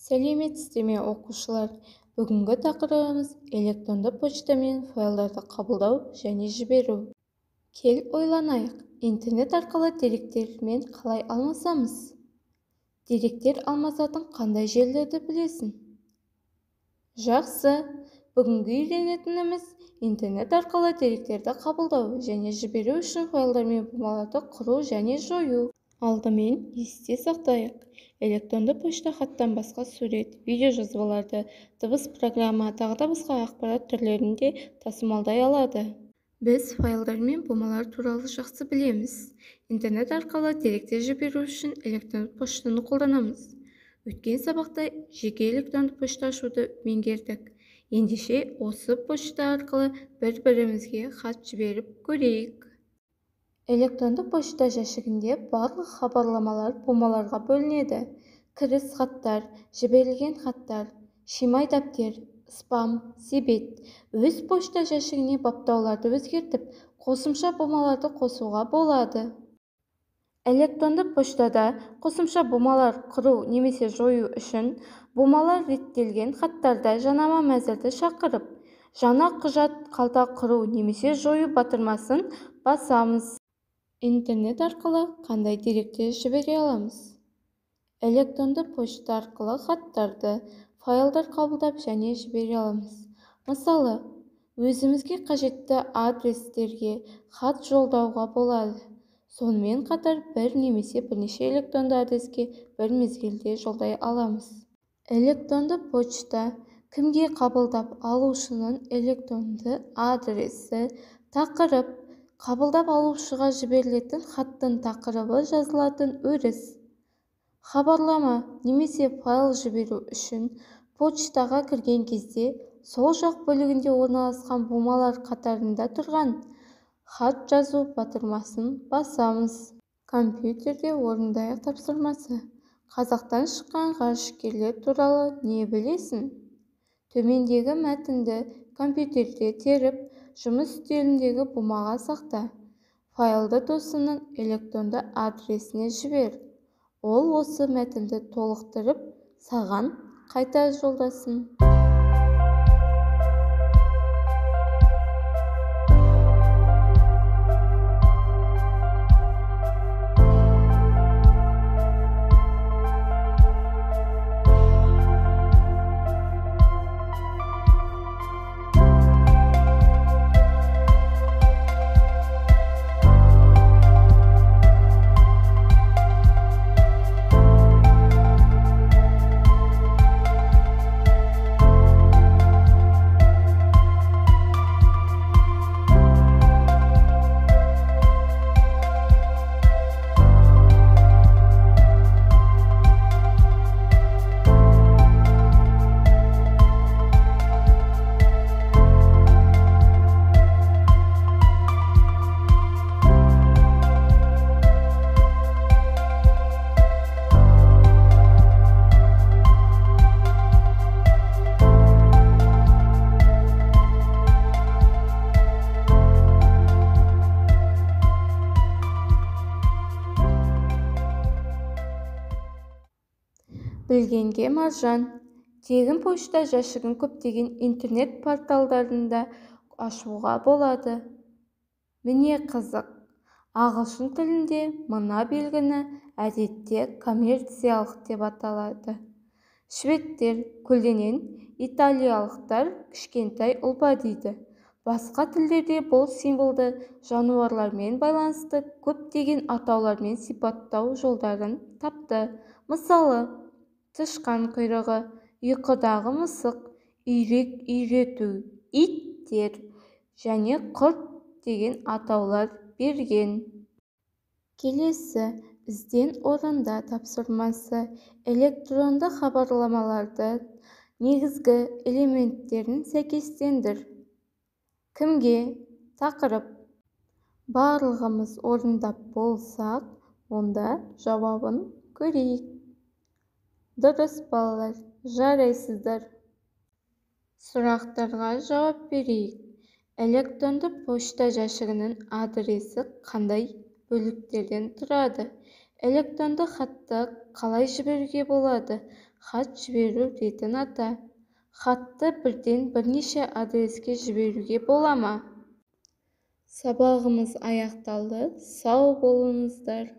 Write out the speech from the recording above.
Сәлеметсіздер ме оқушылар? Бүгінгі тақырыбымыз электронды почта мен файлдарды қабылдау және жіберу. Кел ойланайық, интернет арқылы деректермен қалай алмасамыз? Деректер алмасатын қандай жерлерді білесің? Жақсы, бүгінгі үйренетініміз интернет арқылы деректерді қабылдау және жіберу үшін файлдар мен бумаларды құру және жою. Алдымен есте сақтайық. Электронды почта хаттан басқа сурет, видео жазбаларды, дыбыс программа, тағы да басқа ақпарат түрлерін де тасымалдай алады. Біз файлдар мен бумалар туралы жақсы білеміз. Интернет арқылы деректер жіберу үшін электронды поштаны қолданамыз. Өткен сабақта жеке электронды почта ашуды меңгердік. Ендеше осы почта арқылы бір-бірімізге хат жіберіп көрейік. Электронды почта жәшігінде барлық хабарламалар бумаларға бөлінеді. Кіріс хаттар, жіберілген хаттар, шимай дәптер, спам, себет. Өз почта жәшігіне баптауларды өзгертіп, қосымша бумаларды қосуға болады. Электронды поштада қосымша бумалар құру немесе жою үшін бумалар реттелген хаттарда жанама мәзірді шақырып, жаңа құжат қалта құру немесе жою батырмасын басамыз. Интернет арқылы қандай деректер жібере аламыз? Электронды почта арқылы хаттарды, файлдар қабылдап және жібере аламыз. Мысалы, өзімізге қажетті адрестерге хат жолдауға болады. Сонымен қатар бір немесе бірнеше электронды адреске бір мезгілде жолдай аламыз. Электронды почта кімге қабылдап алушының электронды адресі, тақырып, қабылдап алушыға жіберілетін хаттың тақырыбы жазылатын өріс. Хабарлама немесе файл жіберу үшін почтаға кірген кезде сол жақ бөлігінде орналасқан бумалар қатарында тұрған хат жазу батырмасын басамыз. Компьютерде орындайық тапсырмасы. Қазақтан шыққан ғарышкерлер туралы не білесің? Төмендегі мәтінді компьютерде теріп, жұмыс үстеліндегі бумаға сақта. Файлды досының электронды адресіне жібер. Ол осы мәтінді толықтырып, саған қайта жолдасын. Білгенге маржан. Тегін почта жәшігін көптеген интернет порталдарында ашуға болады. Міне қызық. Ағылшын тілінде мына белгіні әдетте коммерциялық деп аталады. Шведтер көлденең, италиялықтар кішкентай ұлпа дейді. Басқа тілдерде бұл символды жануарлармен байланысты көптеген атаулармен сипаттау жолдарын тапты. Мысалы, тышқан құйрығы, ұйқыдағы мысық, үйрек үйрету, иттер және құрт деген атаулар берген. Келесі ізден орында тапсырмасы. Электронды хабарламаларды негізгі элементтерін сәйкестендір. Кімге? Тақырып. Барлығымыз орындап болсақ, онда жауабын көрейік. Дұрыс балалар, жарайсыздар. Сұрақтарға жауап берейік. Электронды почта жәшігінің адресі қандай бөліктерден тұрады? Электронды хатты қалай жіберуге болады? хат жіберу ретін ата. Хатты бірден бірнеше адреске жіберуге бола ма? Сабағымыз аяқталды. Сау болыңыздар.